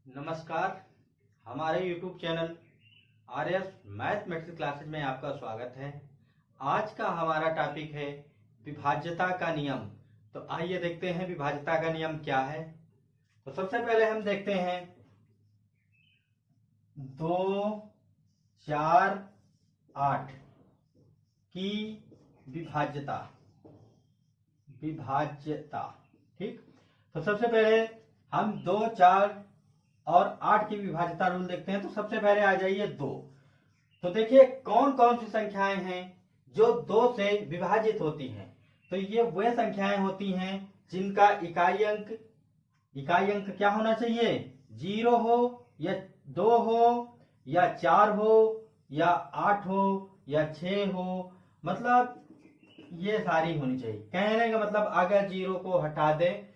नमस्कार। हमारे YouTube channel RS mathematics classes में आपका स्वागत है। आज का हमारा टॉपिक है विभाज्यता का नियम। तो आइए देखते हैं विभाज्यता का नियम क्या है। तो सबसे पहले हम देखते हैं 2, 4, 8 की विभाज्यता। ठीक। तो सबसे पहले हम 2, 4 और 8 की विभाज्यता रूल देखते हैं। तो सबसे पहले आ जाइए 2। तो देखिए कौन कौन सी संख्याएं हैं जो 2 से विभाजित होती हैं। तो ये वह संख्याएं होती हैं जिनका इकाई अंक क्या होना चाहिए, 0 हो या 2 हो या 4 हो या 8 हो या 6 हो, मतलब ये सारी होनी चाहिए। कहने का मतलब अगर 0 को हटा दे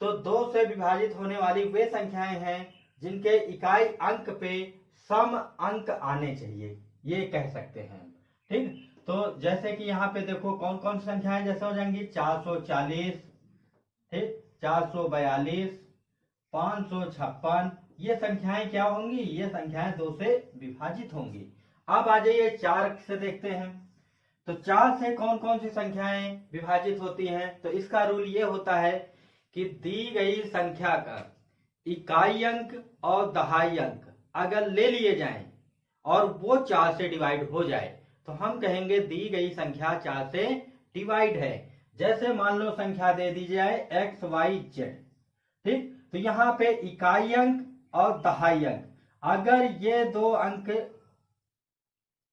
तो 2 से विभाजित होने वाली वे संख्याएं हैं जिनके इकाई अंक पे सम अंक आने चाहिए, ये कह सकते हैं। ठीक। तो जैसे कि यहाँ पे देखो कौन कौन सी संख्याएं जैसे हो जाएंगी, 440, ठीक, 442, 556, ये संख्याएं क्या होंगी, ये संख्याएं 2 से विभाजित होंगी। अब आ जाइए 4 से देखते हैं। तो 4 से कौन कौन सी संख्याएं विभाजित होती हैं। तो इसका रूल ये होता है कि दी गई संख्या का इकाई अंक और दहाई अंक अगर ले लिए जाएं और वो 4 से डिवाइड हो जाए तो हम कहेंगे दी गई संख्या 4 से डिवाइड है। जैसे मान लो संख्या दे दी जाए XYZ, ठीक। तो यहाँ पे इकाई अंक और दहाई अंक अगर ये 2 अंक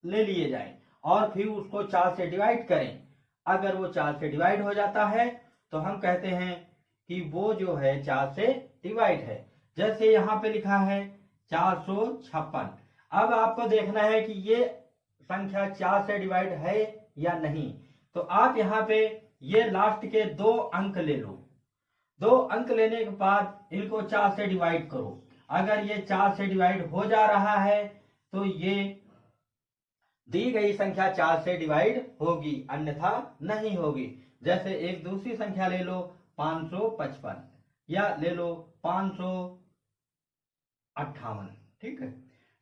ले लिए जाएं और फिर उसको 4 से डिवाइड करें, अगर वो 4 से डिवाइड हो जाता है तो हम कहते हैं कि वो जो है 4 से डिवाइड है। जैसे यहाँ पे लिखा है 456। अब आपको देखना है कि ये संख्या 4 से डिवाइड है या नहीं। तो आप यहाँ पे ये लास्ट के 2 अंक ले लो। 2 अंक लेने के बाद इनको 4 से डिवाइड करो। अगर ये 4 से डिवाइड हो जा रहा है तो ये दी गई संख्या 4 से डिवाइड होगी, अन्यथा नहीं होगी। जैसे एक दूसरी संख्या ले लो 555 या ले लो 558, ठीक है।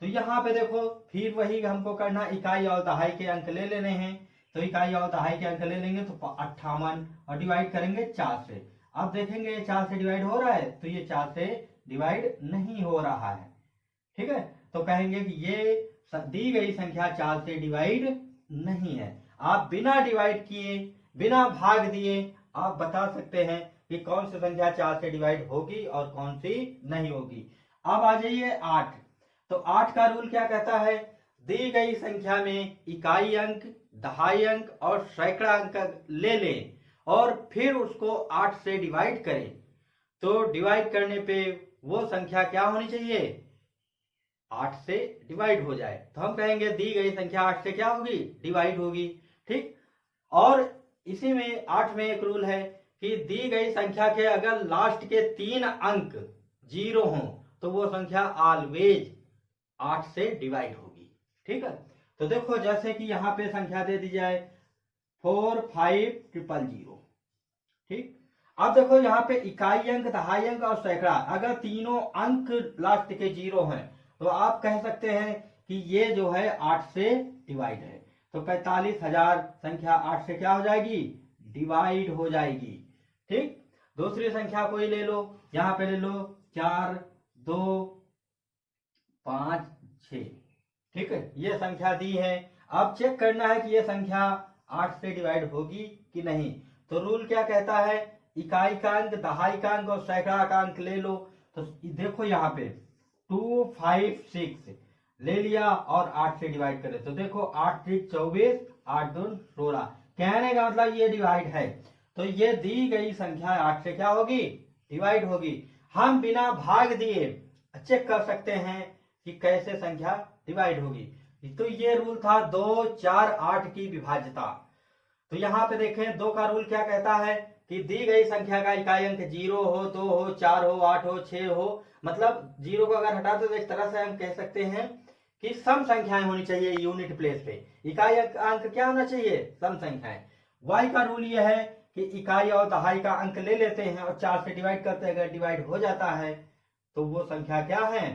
तो यहाँ पे देखो फिर वही हमको करना, इकाई और दहाई के अंक ले लेने हैं। तो इकाई और दहाई के अंक ले लेंगे तो 58 और डिवाइड करेंगे 4 से। अब देखेंगे 4 से डिवाइड हो रहा है तो ये 4 से डिवाइड नहीं हो रहा है, ठीक है। तो कहेंगे कि ये दी गई संख्या 4 से डिवाइड नहीं है। आप बिना डिवाइड किए, बिना भाग दिए आप बता सकते हैं कि कौन सी संख्या 4 से डिवाइड होगी और कौन सी नहीं होगी। अब आ जाइए 8। तो 8 का रूल क्या कहता है, दी गई संख्या में इकाई अंक, दहाई अंक और सैकड़ा अंक ले लें और फिर उसको 8 से डिवाइड करें। तो डिवाइड करने पे वो संख्या क्या होनी चाहिए, 8 से डिवाइड हो जाए। तो हम कहेंगे दी गई संख्या 8 से क्या होगी, डिवाइड होगी, ठीक। और इसी में 8 में एक रूल है कि दी गई संख्या के अगर लास्ट के 3 अंक 0 हों तो वो संख्या ऑलवेज 8 से डिवाइड होगी, ठीक है। तो देखो जैसे कि यहाँ पे संख्या दे दी जाए 45000, ठीक। अब देखो यहाँ पे इकाई अंक, दहाई अंक और सैकड़ा अगर तीनों अंक लास्ट के 0 हैं तो आप कह सकते हैं कि ये जो है 8 से डिवाइड है। तो 45,000 संख्या 8 से क्या हो जाएगी, डिवाइड हो जाएगी, ठीक। दूसरी संख्या कोई ले लो, यहाँ पे ले लो 4, 2, 5, 6, ठीक है। ये संख्या दी है। अब चेक करना है कि ये संख्या 8 से डिवाइड होगी कि नहीं। तो रूल क्या कहता है, इकाई का अंक, दहाई का अंक और सैकड़ा का अंक ले लो। तो देखो यहाँ पे 256 ले लिया और 8 से डिवाइड करें तो देखो 8 3 24, 8 2 16। कहने का मतलब ये डिवाइड है। तो ये दी गई संख्या 8 से क्या होगी, डिवाइड होगी। हम बिना भाग दिए चेक कर सकते हैं कि कैसे संख्या डिवाइड होगी। तो ये रूल था 2, 4, 8 की विभाज्यता। तो यहाँ पे देखें 2 का रूल क्या कहता है कि दी गई संख्या का इकाई अंक 0 हो, 2 हो, 4 हो, 8 हो, 6 हो, मतलब 0 को अगर हटा दो तो एक तरह से हम कह सकते हैं कि सम संख्याएं होनी चाहिए यूनिट प्लेस पे। इकाई अंक क्या होना चाहिए, सम संख्याएं। y का रूल ये है कि इकाई और दहाई का अंक ले लेते हैं और 4 से डिवाइड करते हैं। अगर डिवाइड हो जाता है तो वो संख्या क्या है,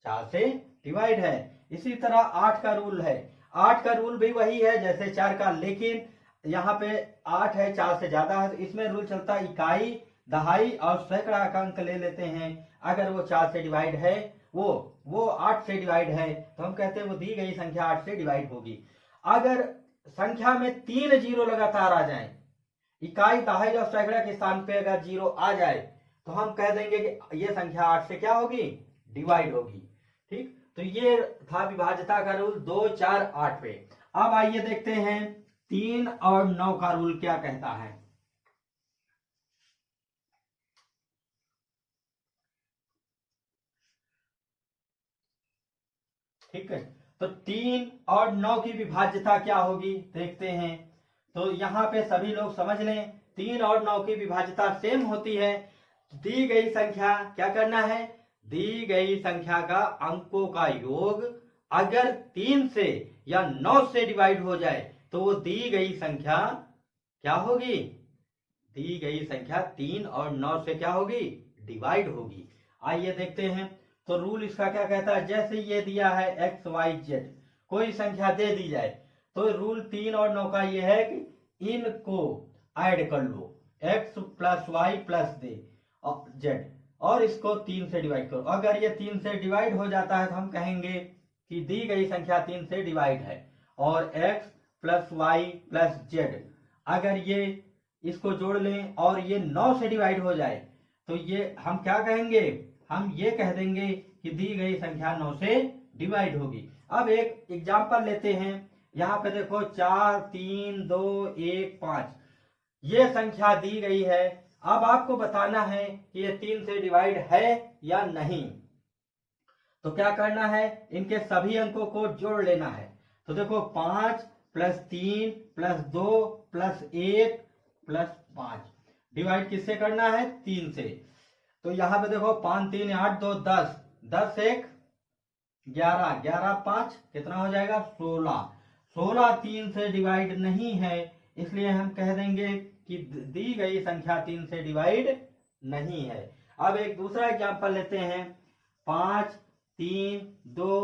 4 से डिवाइड है। इसी तरह 8 का रूल है, 8 का रूल भी वही है जैसे 4 का, लेकिन यहाँ पे 8 है, 4 से ज्यादा है, तो इसमें रूल चलता है इकाई, दहाई और सैकड़ा का अंक ले लेते हैं। अगर वो 4 से डिवाइड है, वो 8 से डिवाइड है, तो हम कहते हैं वो दी गई संख्या 8 से डिवाइड होगी। अगर संख्या में 3 जीरो लगातार आ जाए, इकाई, दहाई और सैकड़ा के स्थान पे अगर जीरो आ जाए, तो हम कह देंगे कि ये संख्या 8 से क्या होगी, डिवाइड होगी। ठीक, तो ये था विभाज्यता का रूल 2, 4, 8 पे। अब आइए देखते हैं 3 और 9 का रूल क्या कहता है। ठीक है, तो 3 और 9 की विभाज्यता क्या होगी देखते हैं। तो यहाँ पे सभी लोग समझ लें, 3 और 9 की विभाज्यता सेम होती है। दी गई संख्या क्या करना है, दी गई संख्या का अंकों का योग अगर 3 से या 9 से डिवाइड हो जाए, तो वो दी गई संख्या क्या होगी, दी गई संख्या 3 और 9 से क्या होगी, डिवाइड होगी। आइए देखते हैं। तो रूल इसका क्या कहता है, जैसे ये दिया है एक्स वाई जेड, कोई संख्या दे दी जाए, तो रूल 3 और 9 का ये है कि इनको ऐड कर लो, X plus Y plus Z, और इसको 3 से डिवाइड करो। अगर ये 3 से डिवाइड हो जाता है, तो हम कहेंगे कि दी गई संख्या 3 से डिवाइड है। और x plus Y plus z, अगर ये इसको जोड़ लें और ये 9 से डिवाइड हो जाए, तो ये हम क्या कहेंगे, हम ये कह देंगे कि दी गई संख्या 9 से डिवाइड होगी। अब एक एग्जांपल लेते हैं। यहाँ पे देखो 4, 3, 2, 1, 5 ये संख्या दी गई है। अब आपको बताना है कि ये 3 से डिवाइड है या नहीं। तो क्या करना है, इनके सभी अंकों को जोड़ लेना है। तो देखो 5 plus 3 plus 2 plus 1 plus 5 divide किससे करना है, 3 से। तो यहाँ पे देखो 5 3 8 2 10, 10 1 11, 11 5 कितना हो जाएगा, 16। 16 3 से डिवाइड नहीं है, इसलिए हम कह देंगे कि दी गई संख्या 3 से डिवाइड नहीं है। अब एक दूसरा एग्जांपल लेते हैं। 5 3 2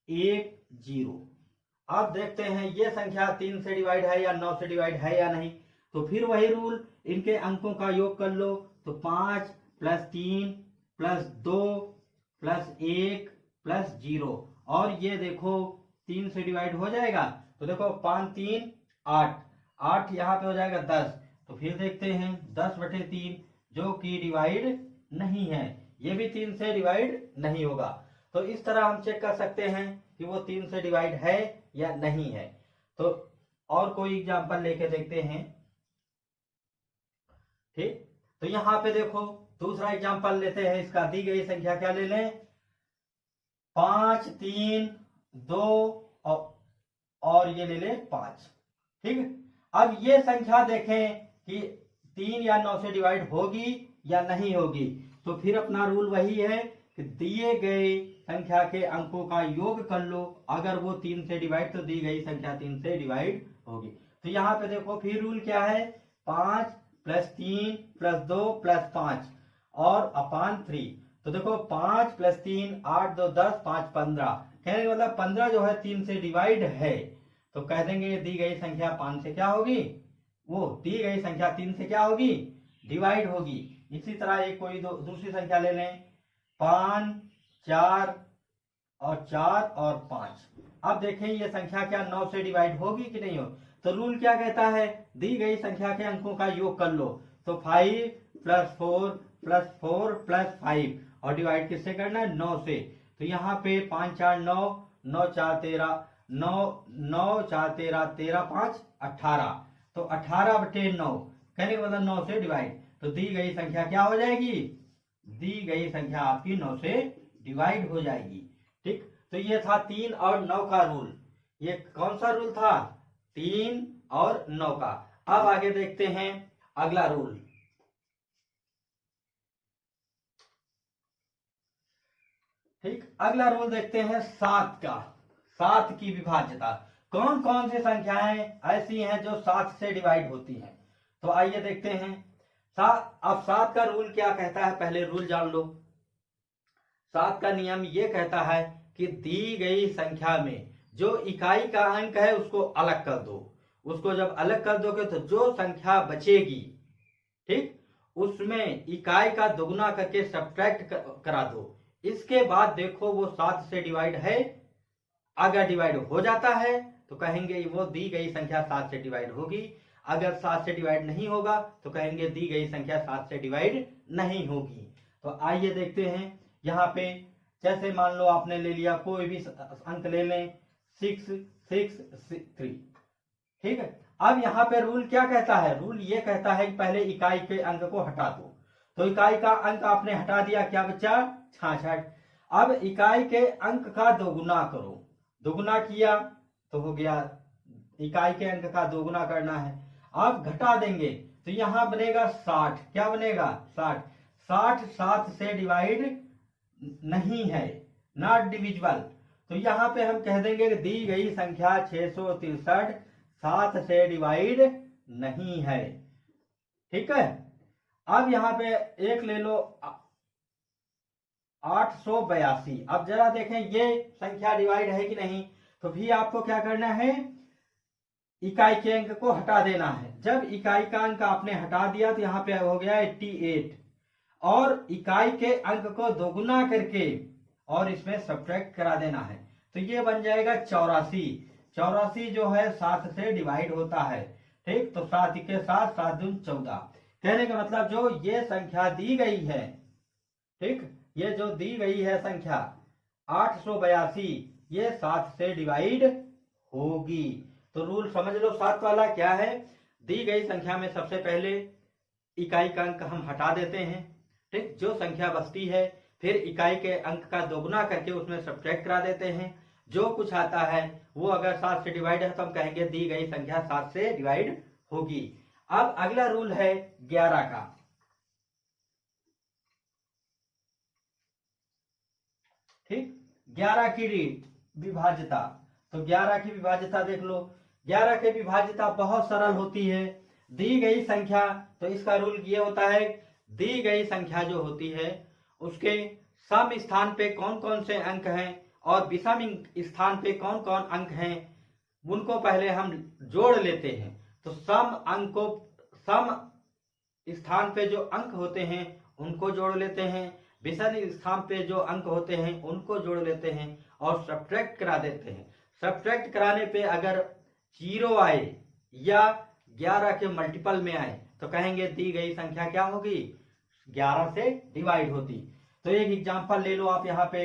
1 0। अब देखते हैं ये संख्या 3 से डिवाइड है या 9 से डिवाइड है या नहीं। तो फिर वही रूल, इनके अंकों का योग कर लो। तो 5 प्लस 3 प्लस 2 प्लस 1 प्लस 0, और ये देखो 3 से डिवाइड हो जाएगा। तो देखो 5 3 8, 8 यहाँ पे हो जाएगा 10। तो फिर देखते हैं 10/3 जो कि डिवाइड नहीं है, ये भी 3 से डिवाइड नहीं होगा। तो इस तरह हम चेक कर सकते हैं कि वो 3 से डिवाइड है या नहीं है। तो और कोई एग्जांपल लेके देखते हैं। ठीक, तो यहाँ पे देखो दूसरा एग्जांपल लेते हैं। इसका दी गई संख्या क्या ले लें, 5 3 2 और ये ले लें 5। ठीक, अब ये संख्या देखें कि 3 या 9 से डिवाइड होगी या नहीं होगी। तो फिर अपना रूल वही है कि दिए गए संख्या के अंकों का योग कर लो, अगर वो 3 से डिवाइड, तो दी गई संख्या 3 से डिवाइड होगी। तो यहाँ पे देखो फिर रूल क्या है, 5 प्लस 3 प्लस 2 प्लस 5 और अपान 3। तो देखो 5 प्लस 3 8 2 10 5 15, कहने का मतलब 15 जो है 3 से डिवाइड है। तो कह देंगे दी गई संख्या 5 से क्या होगी, वो दी गई संख्या 3 से क्या होगी, डिवाइड होगी। इसी तरह एक कोई दूसरी संख्या ले लें, 5 4 और 4 और 5। अब देखें ये संख्या क्या 9 से डिवाइड होगी कि नहीं हो। तो रूल क्या कहता है, दी गई संख्या के अंकों का योग कर लो। तो 5 प्लस 4 प्लस 4 प्लस 5, और डिवाइड किससे करना है, 9 से। तो यहाँ पे 5 4 9, 9 4 13, 9 9 4 13, 13 5 18। तो 18/9 कहने का मतलब 9 से डिवाइड। तो दी गई संख्या क्या हो जाएगी, दी गई संख्या आपकी 9 से डिवाइड हो जाएगी। ठीक, तो ये था 3 और 9 का रूल। ये कौन सा रूल था, 3 और 9 का। अब आगे देखते हैं अगला रूल। ठीक, अगला रूल देखते हैं 7 का। 7 की विभाज्यता, कौन कौन सी संख्याएं ऐसी हैं जो 7 से डिवाइड होती हैं। तो आइए देखते हैं। अब 7 का रूल क्या कहता है, पहले रूल जान लो। 7 का नियम ये कहता है कि दी गई संख्या में जो इकाई का अंक है उसको अलग कर दो। उसको जब अलग कर दोगे तो जो संख्या बचेगी, ठीक, उसमें इकाई का दोगुना करके सब्ट्रैक्ट करा दो। इसके बाद देखो वो 7 से डिवाइड है, अगर डिवाइड हो जाता है तो कहेंगे वो दी गई संख्या 7 से डिवाइड होगी। अगर 7 से डिवाइड नहीं होगा तो कहेंगे दी गई संख्या 7 से डिवाइड नहीं होगी। तो आइए देखते हैं यहाँ पे, जैसे मान लो आपने ले लिया कोई भी अंक ले लें 6 6 3, ठीक है। अब यहाँ पे रूल क्या कहता है, रूल ये कहता है कि पहले इकाई के अंक को हटा दो। तो इकाई का अंक आपने हटा दिया, क्या बचा 66। अब इकाई के अंक का दोगुना करो, दोगुना किया तो हो गया, इकाई के अंक का दोगुना करना है। अब घटा देंगे तो यहाँ बनेगा 60, क्या बनेगा 60। 60 7 से डिवाइड नहीं है, नॉट डिविजिबल। तो यहाँ पे हम कह देंगे कि दी गई संख्या 663 7 से डिवाइड नहीं है, ठीक है। अब यहाँ पे एक ले लो 882। अब जरा देखें ये संख्या डिवाइड है कि नहीं। तो भी आपको क्या करना है, इकाई के अंक को हटा देना है। जब इकाई का अंक आपने हटा दिया तो यहाँ पे हो गया 88, और इकाई के अंक को दोगुना करके और इसमें सब्ट्रैक्ट करा देना है। तो ये बन जाएगा 84। 84 जो है 7 से डिवाइड होता है, ठीक। तो 7 के साथ 7 दूनी 14। कहने का मतलब जो ये संख्या दी गई है, ठीक, ये जो दी गई है संख्या 882, ये 7 से डिवाइड होगी। तो रूल समझ लो 7 वाला क्या है, दी गई संख्या में सबसे पहले इकाई का अंक हम हटा देते हैं, ठीक। जो संख्या बचती है फिर इकाई के अंक का दोगुना करके उसमें सब्ट्रैक्ट करा देते हैं। जो कुछ आता है वो अगर 7 से डिवाइड है तो हम कहेंगे दी गई संख्या 7 से डिवाइड होगी। अब अगला रूल है 11 का, ठीक। 11 की विभाज्यता, तो 11 की विभाज्यता देख लो। 11 की विभाज्यता बहुत सरल होती है। दी गई संख्या, तो इसका रूल ये होता है, दी गई संख्या जो होती है उसके सम स्थान पे कौन कौन से अंक हैं और विषम स्थान पे कौन कौन अंक हैं, उनको पहले हम जोड़ लेते हैं। तो सम स्थान पे जो अंक होते हैं उनको जोड़ लेते हैं, विषम स्थान पे जो अंक होते हैं उनको जोड़ लेते हैं और सब्ट्रैक्ट करा देते हैं। सब्ट्रैक्ट कराने पे अगर 0 आए या 11 के मल्टीपल में आए तो कहेंगे दी गई संख्या क्या होगी, 11 से डिवाइड होती। तो एक एग्जांपल ले लो आप यहाँ पे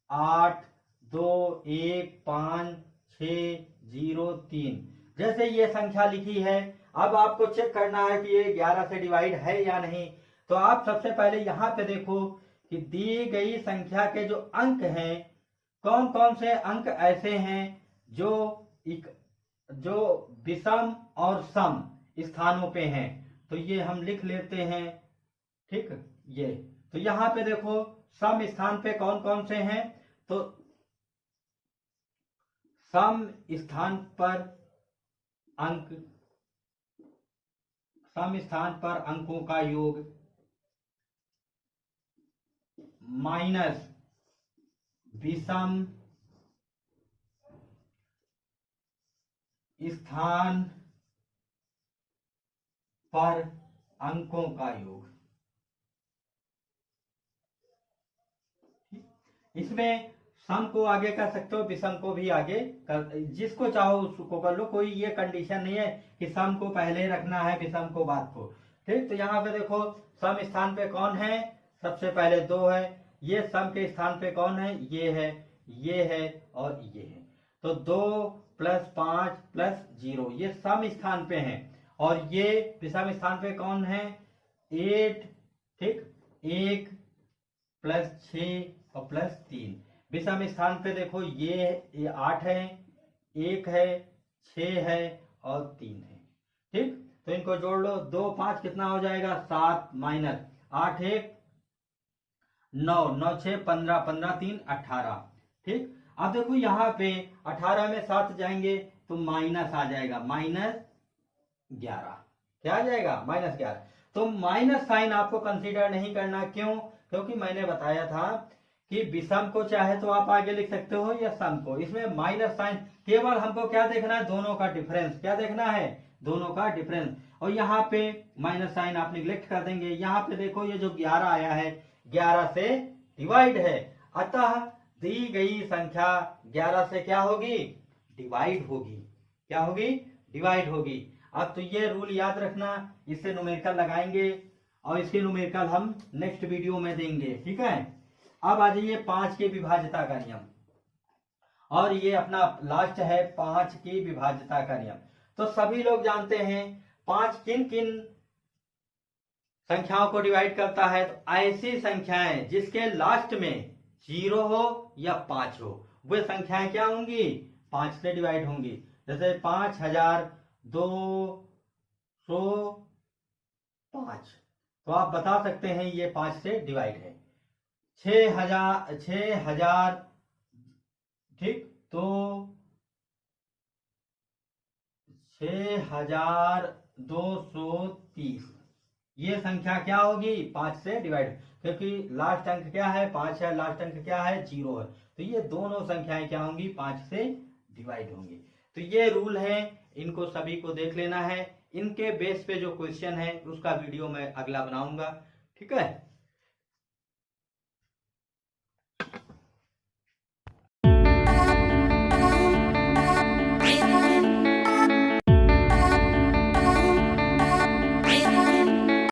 8 2 1 5 6 0 3, जैसे ये संख्या लिखी है। अब आपको चेक करना है कि ये 11 से डिवाइड है या नहीं। तो आप सबसे पहले यहाँ पे देखो कि दी गई संख्या के जो अंक हैं, कौन कौन से अंक ऐसे हैं जो विषम और सम स्थानों पे हैं। तो ये हम लिख लेते हैं, ठीक। ये तो यहाँ पे देखो सम स्थान पे कौन कौन से हैं, तो सम स्थान पर अंकों का योग माइनस विषम स्थान पर अंकों का योग। इसमें सम को आगे कर सकते हो, विषम को भी आगे कर, जिसको चाहो उसको कर लो, कोई ये कंडीशन नहीं है कि सम को पहले रखना है विषम को बाद को, ठीक। तो यहाँ पे देखो सम स्थान पे कौन है, सबसे पहले 2 है। ये सम के स्थान पे कौन है, ये है, ये है और ये है। तो 2 + 5 + 0 ये सम स्थान पे है, और ये विषम स्थान पे कौन है 8, ठीक। 1 + 6 और +3। विषम स्थान पे देखो ये 8 है, 1 है, 6 है और 3 है, ठीक। तो इनको जोड़ लो, 2 5 कितना हो जाएगा 7 माइनस 8 1 9 9 6 15 15 3 18, ठीक। अब देखो यहाँ पे 18 में 7 जाएंगे तो माइनस आ जाएगा, -11। क्या आ जाएगा, -11। तो माइनस साइन आपको कंसीडर नहीं करना। क्यों? क्योंकि मैंने बताया था कि विषम को चाहे तो आप आगे लिख सकते हो या सम को, इसमें माइनस साइन केवल हमको क्या देखना है, दोनों का डिफरेंस। क्या देखना है? दोनों का डिफरेंस। और यहाँ पे माइनस साइन आप निगलेक्ट कर देंगे। यहाँ पे देखो ये जो 11 आया है 11 से डिवाइड है, अतः दी गई संख्या 11 से क्या होगी? डिवाइड होगी। क्या होगी? डिवाइड होगी। अब तो ये रूल याद रखना, इससे न्यूमेरिकल लगाएंगे और इसके न्यूमेरिकल हम नेक्स्ट वीडियो में देंगे। ठीक है, अब आ जाइए 5 के विभाज्यता का नियम, और ये अपना लास्ट है 5 की विभाज्यता का नियम। तो सभी लोग जानते हैं 5 किन किन संख्याओं को डिवाइड करता है। तो ऐसी संख्याएं जिसके लास्ट में 0 हो या 5 हो, वे संख्याएं क्या होंगी? 5 से डिवाइड होंगी। जैसे 5205, तो आप बता सकते हैं ये 5 से डिवाइड है। 6000, ठीक, तो 6230 ये संख्या क्या होगी? 5 से डिवाइड, क्योंकि लास्ट अंक क्या है? 5 है, लास्ट अंक क्या है? 0 है। तो ये दोनों संख्याएं क्या होंगी? 5 से डिवाइड होंगी। तो ये रूल है, इनको सभी को देख लेना है। इनके बेस पे जो क्वेश्चन है उसका वीडियो मैं अगला बनाऊंगा। ठीक है।